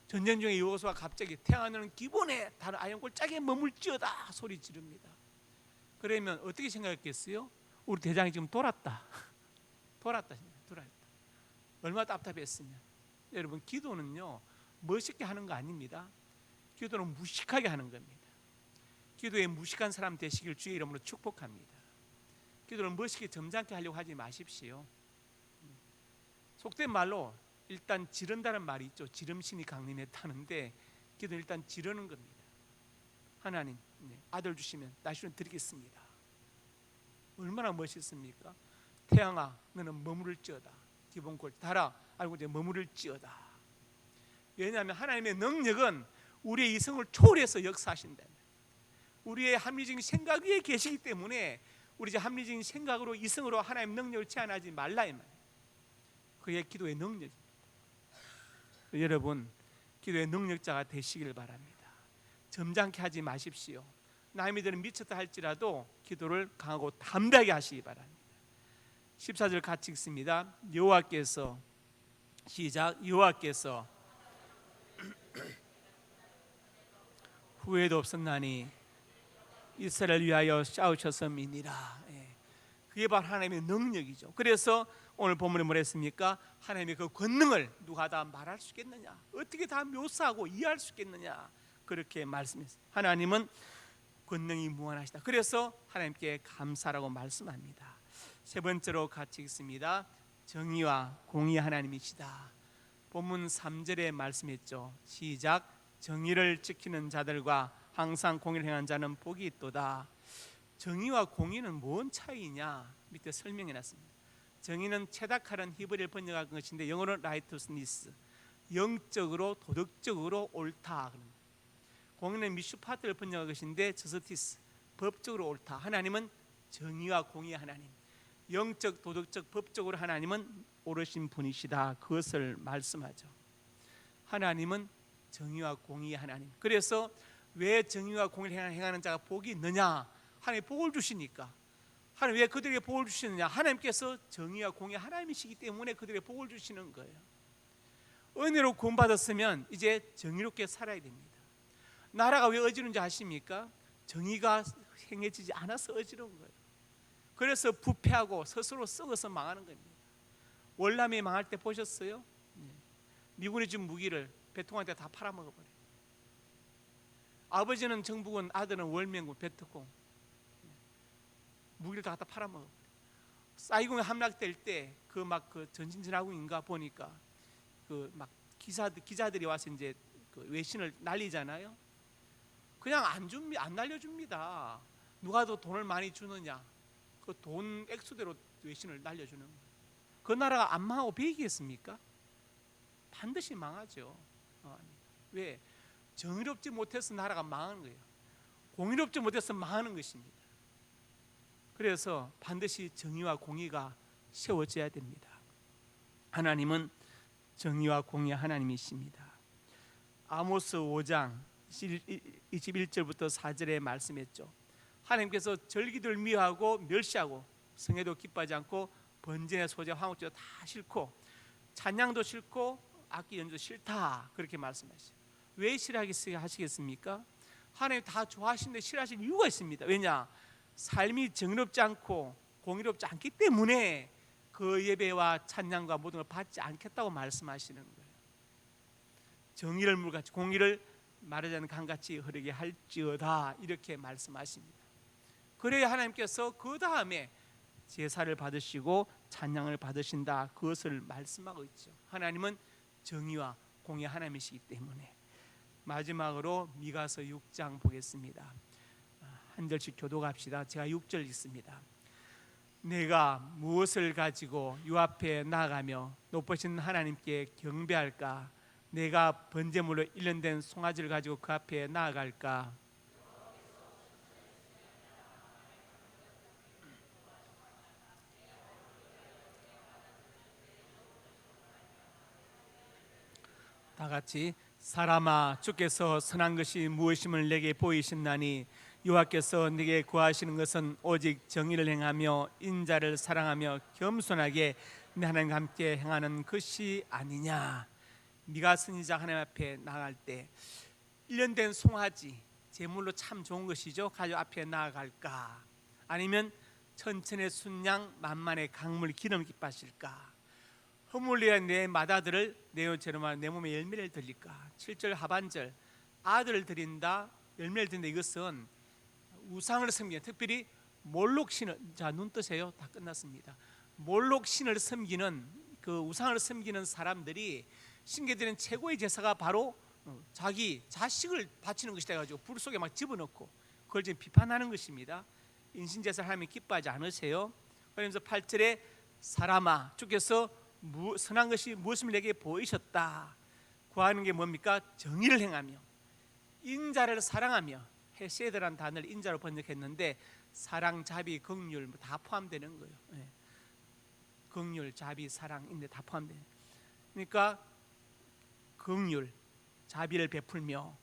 [SPEAKER 1] 전쟁 중에 여호수아 갑자기 태양아 너는 기본에 다른 아일론 골짜기에 머물지어다 소리 지릅니다. 그러면 어떻게 생각했겠어요? 우리 대장이 지금 돌았다. 얼마나 답답했으면. 여러분 기도는요 멋있게 하는 거 아닙니다. 기도는 무식하게 하는 겁니다. 기도에 무식한 사람 되시길 주의 이름으로 축복합니다. 기도를 멋있게 점잖게 하려고 하지 마십시오. 속된 말로 일단 지른다는 말이 있죠. 지름신이 강림했다는데 기도는 일단 지르는 겁니다. 하나님 아들 주시면 나시는 드리겠습니다. 얼마나 멋있습니까? 태양아 너는 머무를지어다. 기본골 달아 알고 이제 머무를지어다. 왜냐하면 하나님의 능력은 우리의 이성을 초월해서 역사하신다. 우리의 합리적인 생각 위에 계시기 때문에 우리 이제 합리적인 생각으로 이성으로 하나님의 능력을 제한하지 말라 이 말이에요. 그게 기도의 능력입니다. 여러분 기도의 능력자가 되시길 바랍니다. 점잖게 하지 마십시오. 남이 들은 미쳤다 할지라도 기도를 강하고 담대하게 하시기 바랍니다. 14절 같이 읽습니다. 여호와께서 시작. 여호와께서 후회도 없었나니 이스라엘 위하여 싸우셨음이니라. 그게 바로 하나님의 능력이죠. 그래서 오늘 본문에 뭐랬습니까? 하나님의 그 권능을 누가 다 말할 수 있겠느냐? 어떻게 다 묘사하고 이해할 수 있겠느냐? 그렇게 말씀했어요. 하나님은 권능이 무한하시다. 그래서 하나님께 감사라고 말씀합니다. 세 번째로 같이 읽습니다. 정의와 공의 하나님이시다. 본문 3절에 말씀했죠. 시작. 정의를 지키는 자들과 항상 공의를 행한 자는 복이 있도다. 정의와 공의는 뭔 차이냐? 밑에 설명해 놨습니다. 정의는 체닥하는 히브리를 번역한 것인데 영어로 righteousness, 영적으로 도덕적으로 옳다. 공의는 미슈파트를 번역한 것인데 저스티스, 법적으로 옳다. 하나님은 정의와 공의의 하나님, 영적, 도덕적, 법적으로 하나님은 옳으신 분이시다. 그것을 말씀하죠. 하나님은 정의와 공의의 하나님. 그래서 왜 정의와 공의를 행하는 자가 복이 있느냐? 하나님이 복을 주시니까. 하나님 왜 그들에게 복을 주시느냐? 하나님께서 정의와 공의 하나님이시기 때문에 그들에게 복을 주시는 거예요. 은혜로 구원받았으면 이제 정의롭게 살아야 됩니다. 나라가 왜 어지러운지 아십니까? 정의가 행해지지 않아서 어지러운 거예요. 그래서 부패하고 스스로 썩어서 망하는 겁니다. 월남이 망할 때 보셨어요? 미군이 준 무기를 베트콩한테 다 팔아먹어버려요. 아버지는 정부군, 아들은 월명군, 베트콩. 무기를 다 갖다 팔아먹어버려요. 사이공에 함락될 때 그 막 그 전진전하고인가 보니까 그 막 기자들이 와서 이제 그 외신을 날리잖아요. 그냥 안 날려줍니다. 누가 더 돈을 많이 주느냐? 그 돈 액수대로 외신을 날려주는 거예요. 그 나라가 안 망하고 배기겠습니까? 반드시 망하죠. 왜? 정의롭지 못해서 나라가 망하는 거예요. 공의롭지 못해서 망하는 것입니다. 그래서 반드시 정의와 공의가 세워져야 됩니다. 하나님은 정의와 공의의 하나님이십니다. 아모스 5장 21절부터 4절에 말씀했죠. 하나님께서 절기들 미워하고 멸시하고 성회도 기뻐하지 않고 번제의 소재 화목제도 다 싫고 찬양도 싫고 악기 연주도 싫다. 그렇게 말씀하시죠. 왜 싫어하시겠습니까? 하나님 다 좋아하시는데 싫어하시는 이유가 있습니다. 왜냐? 삶이 정의롭지 않고 공의롭지 않기 때문에 그 예배와 찬양과 모든 걸 받지 않겠다고 말씀하시는 거예요. 정의를 물같이 공의를 마르지 강같이 흐르게 할지어다 이렇게 말씀하십니다. 그래야 하나님께서 그 다음에 제사를 받으시고 찬양을 받으신다. 그것을 말씀하고 있죠. 하나님은 정의와 공의 하나님이시기 때문에. 마지막으로 미가서 6장 보겠습니다. 한 절씩 교독합시다. 제가 6절 읽습니다. 내가 무엇을 가지고 유 앞에 나아가며 높으신 하나님께 경배할까? 내가 번제물로 일련된 송아지를 가지고 그 앞에 나아갈까? 다 같이 사람아 주께서 선한 것이 무엇임을 내게 보이신다니 여호와께서 네게 구하시는 것은 오직 정의를 행하며 인자를 사랑하며 겸손하게 내 하나님과 함께 행하는 것이 아니냐. 미가 선지자 하나님 앞에 나갈 때 일련된 송아지 제물로 참 좋은 것이죠. 가족 앞에 나아갈까? 아니면 천천의 순양 만만의 강물 기름 기빠실까? 허물리의 내 맏아들을 내어제로만 내 몸에 열매를 드릴까? 7절 하반절 아들을 드린다 열매를 드린다. 이것은 우상을 섬기는, 특별히 몰록 신을, 자 눈 뜨세요. 다 끝났습니다. 몰록 신을 섬기는 그 우상을 섬기는 사람들이 신계드리는 최고의 제사가 바로 자기 자식을 바치는 것이다 가지고 불 속에 막 집어넣고 그걸 지금 비판하는 것입니다. 인신제사를 하나님이 기뻐하지 않으세요? 그러면서 8절에 사람아 주께서 선한 것이 무엇을 내게 보이셨다. 구하는 게 뭡니까? 정의를 행하며 인자를 사랑하며. 헤세드라는 단어를 인자로 번역했는데 사랑, 자비, 긍휼 다 포함되는 거예요. 긍휼, 자비, 사랑, 인내 다 포함되는. 그러니까 긍휼, 자비를 베풀며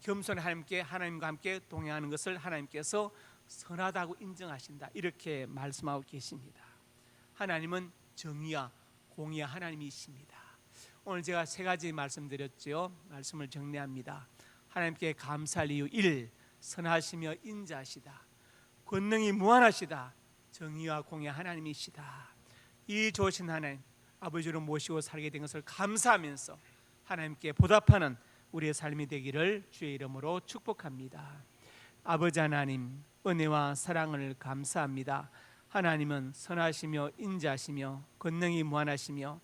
[SPEAKER 1] 겸손히 하나님과 함께 동행하는 것을 하나님께서 선하다고 인정하신다. 이렇게 말씀하고 계십니다. 하나님은 정의와 공의의 하나님이십니다. 오늘 제가 세 가지 말씀드렸죠. 말씀을 정리합니다. 하나님께 감사할 이유 1. 선하시며 인자하시다. 권능이 무한하시다. 정의와 공의 하나님이시다. 이 좋으신 하나님 아버지로 모시고 살게 된 것을 감사하면서 하나님께 보답하는 우리의 삶이 되기를 주의 이름으로 축복합니다. 아버지 하나님, 은혜와 사랑을 감사합니다. 하나님은 선하시며 인자하시며 권능이 무한하시며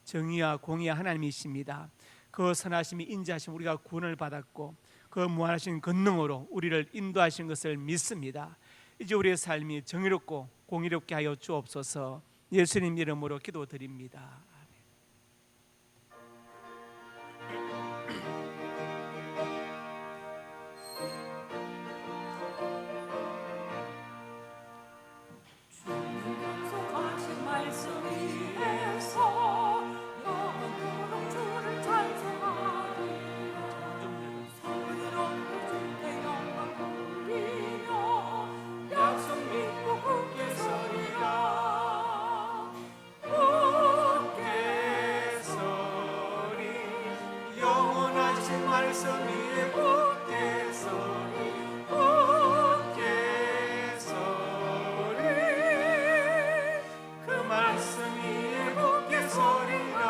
[SPEAKER 1] 정의와 공의의 하나님이십니다. 그 선하심이 인자하심 우리가 구원을 받았고 그 무한하신 권능으로 우리를 인도하신 것을 믿습니다. 이제 우리의 삶이 정의롭고 공의롭게 하여 주옵소서. 예수님 이름으로 기도드립니다.
[SPEAKER 5] 약속하신 말씀 위에서 영원토록 주를 찬송하리라. 성으로 주께 영광 돌리며 약속 믿고 굳게 서리라. 굳게 서리
[SPEAKER 1] 영원하신 말씀 위에 굳게 서리 굳게 서리 그 말씀 위에 굳게 서리라.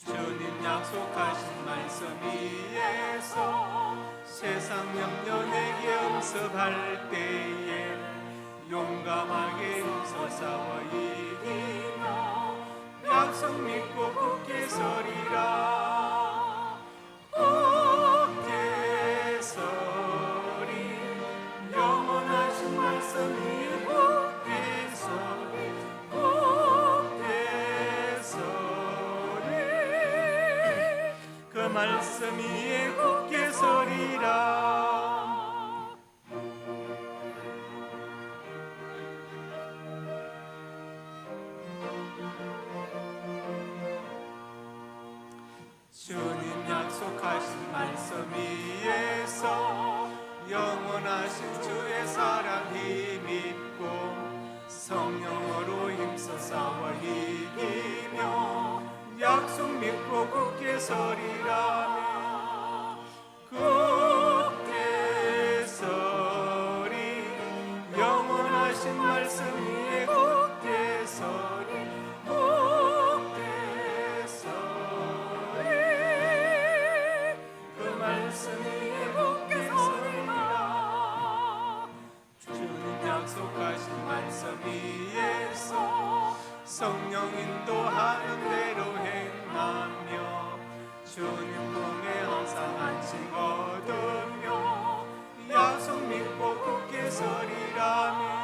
[SPEAKER 1] 주님 약속하신 말씀 위에서 세상 염려 내게 엄습할 때에 용감하게 힘써 싸워 이기며 약속 믿고 굳게 서리라. 굳게 서리 영원하신 말씀 위에 굳게 서리 굳게 서리 그 말씀 위에 굳게 서리라. 주님 약속하신 말씀 위에서 영원하신 주의 사랑 힘입고 성령으로 힘써 싸워 이기며 약속 믿고 굳게 서리라. 굳게 서리 영원하신 말씀 위에 굳게 서리 굳게 서리 그 말씀 위에 굳게 서리라. 주님 약속하신 말씀 위에서 성령 인도하는 대로 행하며 주님 품에 항상 안식 얻으며 약속 믿고 굳게 서리라며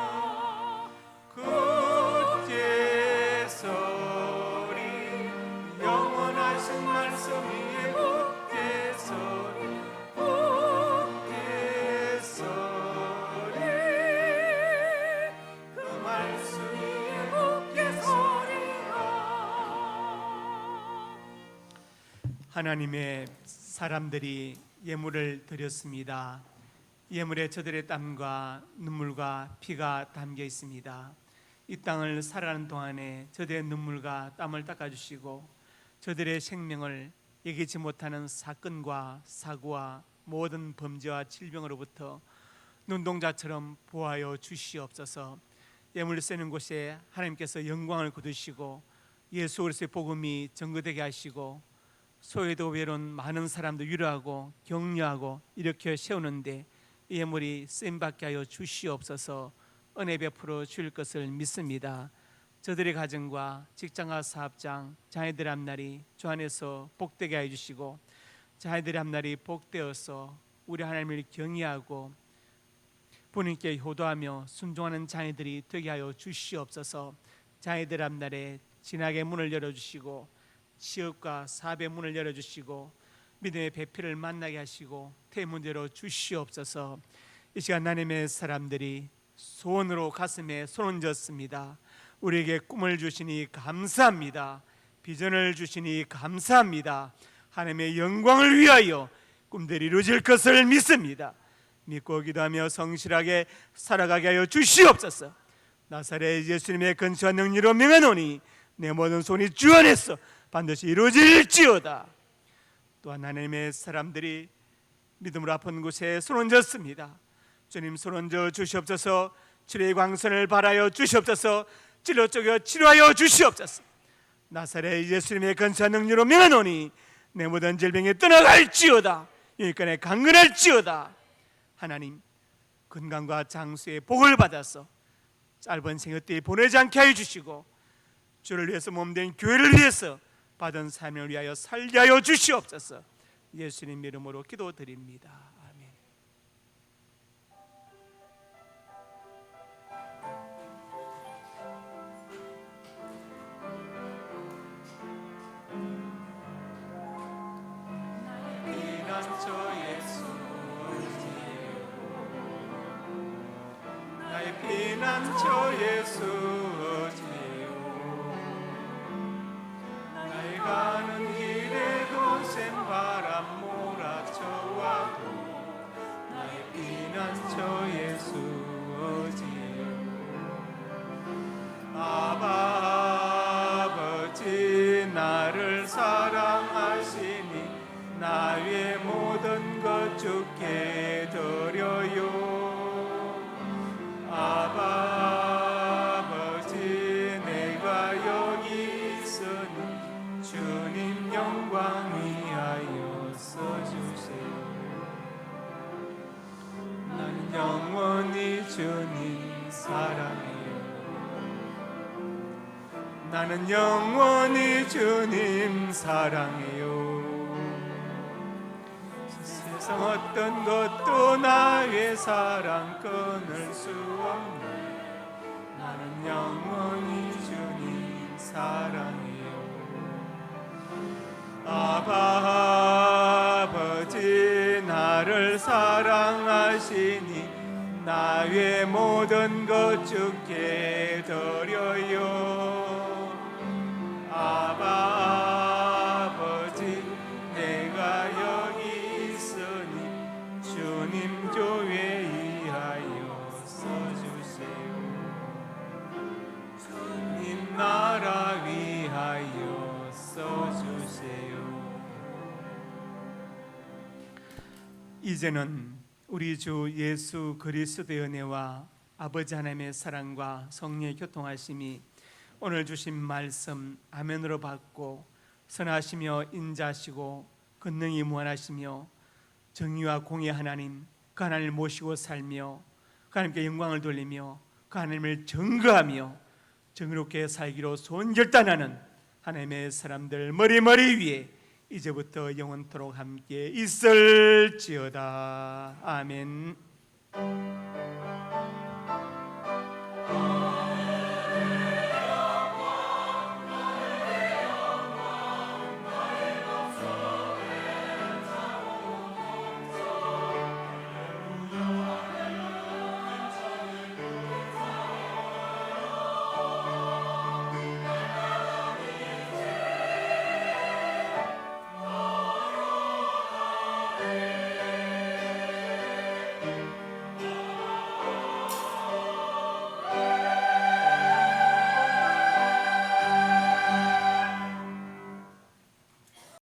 [SPEAKER 1] 굳게 서리 영원하신 말씀 위에 굳게 서리 굳게 서리 그 말씀 위에 굳게 서리라. 하나님의 사람들이 예물을 드렸습니다. 예물에 저들의 땀과 눈물과 피가 담겨 있습니다. 이 땅을 살아가는 동안에 저들의 눈물과 땀을 닦아주시고 저들의 생명을 예기치 못하는 사건과 사고와 모든 범죄와 질병으로부터 눈동자처럼 보호하여 주시옵소서. 예물을 쓰는 곳에 하나님께서 영광을 거두시고 예수 그리스도의 복음이 전거되게 하시고 소외도 외로운 많은 사람들 위로하고 격려하고 일으켜 세우는데 이 예물이 쓰임받게 하여 주시옵소서. 은혜 베풀어 주실 것을 믿습니다. 저들의 가정과 직장과 사업장 자녀들의 앞날이 주 안에서 복되게 하여 주시고 자녀들의 앞날이 복되어서 우리 하나님을 경외하고 부모님께 효도하며 순종하는 자녀들이 되게 하여 주시옵소서. 자녀들 앞날에 진하게 문을 열어주시고 취업과 사업의 문을 열어주시고 믿음의 배필을 만나게 하시고 태문 열어 주시옵소서. 이 시간 하나님의 사람들이 소원으로 가슴에 손을 얹었습니다. 우리에게 꿈을 주시니 감사합니다. 비전을 주시니 감사합니다. 하나님의 영광을 위하여 꿈들이 이루어질 것을 믿습니다. 믿고 기도하며 성실하게 살아가게 하여 주시옵소서. 나사렛 예수님의 근처와 능리로 명하노니 내 모든 손이 주 안에서 반드시 이루어질지어다. 또한 하나님의 사람들이 믿음으로 아픈 곳에 손 얹었습니다. 주님 손 얹어 주시옵소서. 주의 광선을 발하여 주시옵소서. 찔러 쪼개 치료하여 주시옵소서. 나사렛 예수님의 건사한 능력으로 명하노니 내 모든 질병이 떠나갈지어다. 여기까지 강건할지어다. 하나님, 건강과 장수의 복을 받아서 짧은 생애 때 보내지 않게 하여 주시고 주를 위해서 몸된 교회를 위해서 받은 삶을 위하여 살게 하여 주시옵소서. 예수님 이름으로 기도드립니다. 아멘. 피난처 예수 나의 피난처 예수 어디요 나의 가는 길에도 샘바람 몰아쳐와도 나의 피난처 예수 어디요 아버지 나를 사랑하시니 나의 모든 것 주께 드려요 아버지 내가 여기 있으니 주님 영광 위하여 써주세요 나는 영원히 주님 사랑해요 나는 영원히 주님 사랑해요 세상 어떤 것도 나의 사랑 끊을 수 없네 나는 영원히 주님 사랑해요 아버지 나를 사랑하시니 나의 모든 것 주께 드려요 아버지 내가 여기 있으니 주님 교회 위하여 써주세요 주님 나라 위하여 써주세요 이제는 우리 주 예수 그리스도의 은혜와 아버지 하나님의 사랑과 성령의 교통하심이 오늘 주신 말씀 아멘으로 받고 선하시며 인자하시고 권능이 무한하시며 정의와 공의 하나님 그 하나님을 모시고 살며 그 하나님께 영광을 돌리며 그 하나님을 증거하며 정의롭게 살기로 손결단하는 하나님의 사람들 머리 위에 이제부터 영원토록 함께 있을지어다. 아멘.